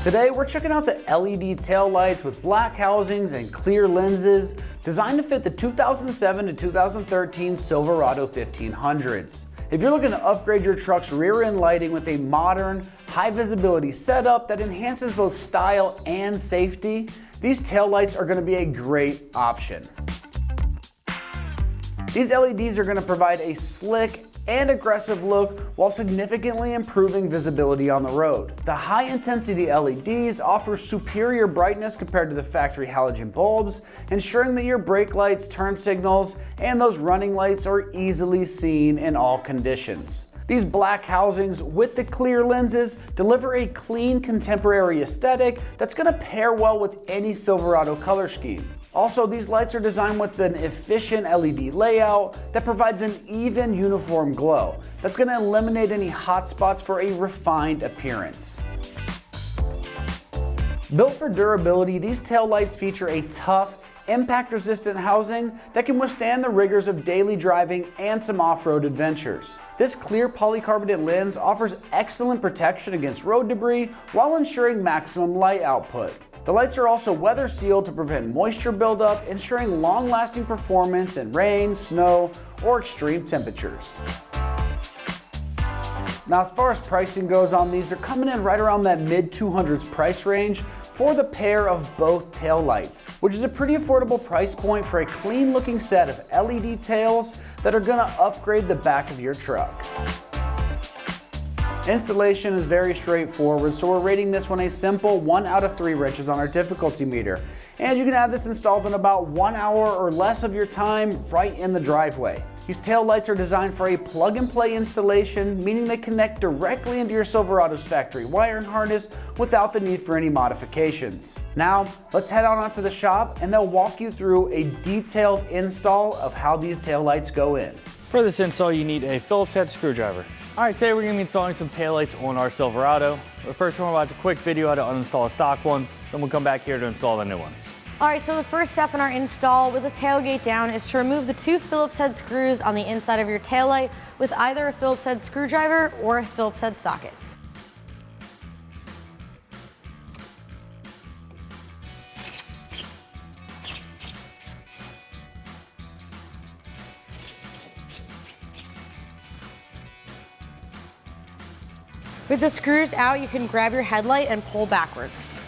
Today we're checking out the LED taillights with black housings and clear lenses designed to fit the 2007 to 2013 Silverado 1500s. If you're looking to upgrade your truck's rear end lighting with a modern, high visibility setup that enhances both style and safety, these taillights are going to be a great option. These LEDs are going to provide a slick and aggressive look while significantly improving visibility on the road. The high-intensity LEDs offer superior brightness compared to the factory halogen bulbs, ensuring that your brake lights, turn signals, and those running lights are easily seen in all conditions. These black housings with the clear lenses deliver a clean, contemporary aesthetic that's going to pair well with any Silverado color scheme. Also, these lights are designed with an efficient LED layout that provides an even, uniform glow that's going to eliminate any hot spots for a refined appearance. Built for durability, these taillights feature a tough, impact-resistant housing that can withstand the rigors of daily driving and some off-road adventures. This clear polycarbonate lens offers excellent protection against road debris while ensuring maximum light output. The lights are also weather sealed to prevent moisture buildup, ensuring long-lasting performance in rain, snow, or extreme temperatures. Now, as far as pricing goes on these, they're coming in right around that mid-200s price range for the pair of both tail lights, which is a pretty affordable price point for a clean-looking set of LED tails that are gonna upgrade the back of your truck. Installation is very straightforward, so we're rating this one a simple 1 out of 3 wrenches on our difficulty meter. And you can have this installed in about 1 hour or less of your time right in the driveway. These tail lights are designed for a plug-and-play installation, meaning they connect directly into your Silverado's factory wiring harness without the need for any modifications. Now, let's head on out to the shop and they'll walk you through a detailed install of how these tail lights go in. For this install, you need a Phillips head screwdriver. All right, today we're gonna be installing some taillights on our Silverado. But first, we're gonna watch a quick video how to uninstall stock ones, then we'll come back here to install the new ones. All right, so the first step in our install with the tailgate down is to remove the 2 Phillips head screws on the inside of your taillight with either a Phillips head screwdriver or a Phillips head socket. With the screws out, you can grab your headlight and pull backwards.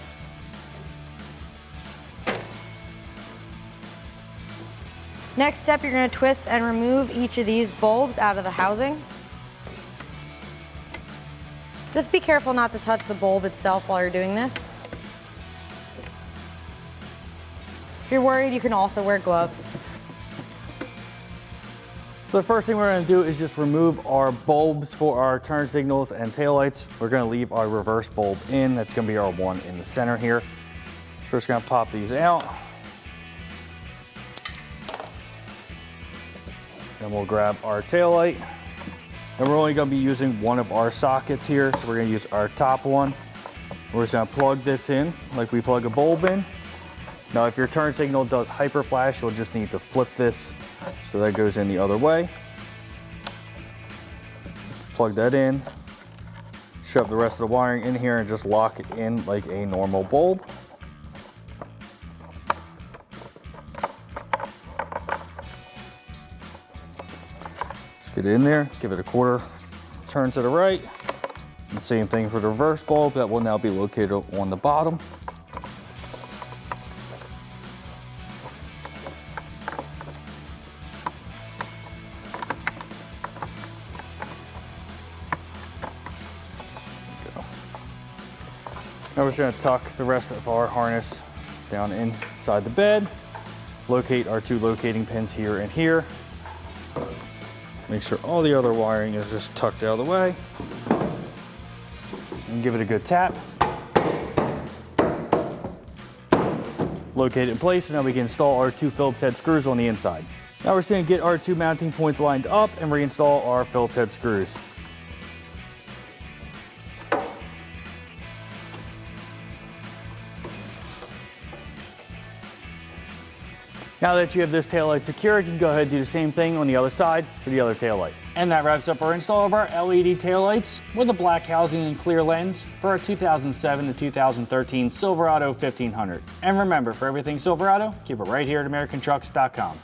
Next step, you're going to twist and remove each of these bulbs out of the housing. Just be careful not to touch the bulb itself while you're doing this. If you're worried, you can also wear gloves. So the first thing we're gonna do is just remove our bulbs for our turn signals and taillights. We're gonna leave our reverse bulb in. That's gonna be our one in the center here. So we're just gonna pop these out. Then we'll grab our taillight. And we're only gonna be using one of our sockets here. So we're gonna use our top one. We're just gonna plug this in like we plug a bulb in. Now, if your turn signal does hyper flash, you'll just need to flip this so that goes in the other way. Plug that in, shove the rest of the wiring in here and just lock it in like a normal bulb. Just get it in there, give it a quarter turn to the right. And the same thing for the reverse bulb that will now be located on the bottom. Now we're just going to tuck the rest of our harness down inside the bed, locate our 2 locating pins here and here, make sure all the other wiring is just tucked out of the way, and give it a good tap. Locate it in place, and now we can install our 2 Phillips head screws on the inside. Now we're just going to get our 2 mounting points lined up and reinstall our Phillips head screws. Now that you have this taillight secured, you can go ahead and do the same thing on the other side for the other taillight. And that wraps up our install of our LED taillights with a black housing and clear lens for our 2007 to 2013 Silverado 1500. And remember, for everything Silverado, keep it right here at AmericanTrucks.com.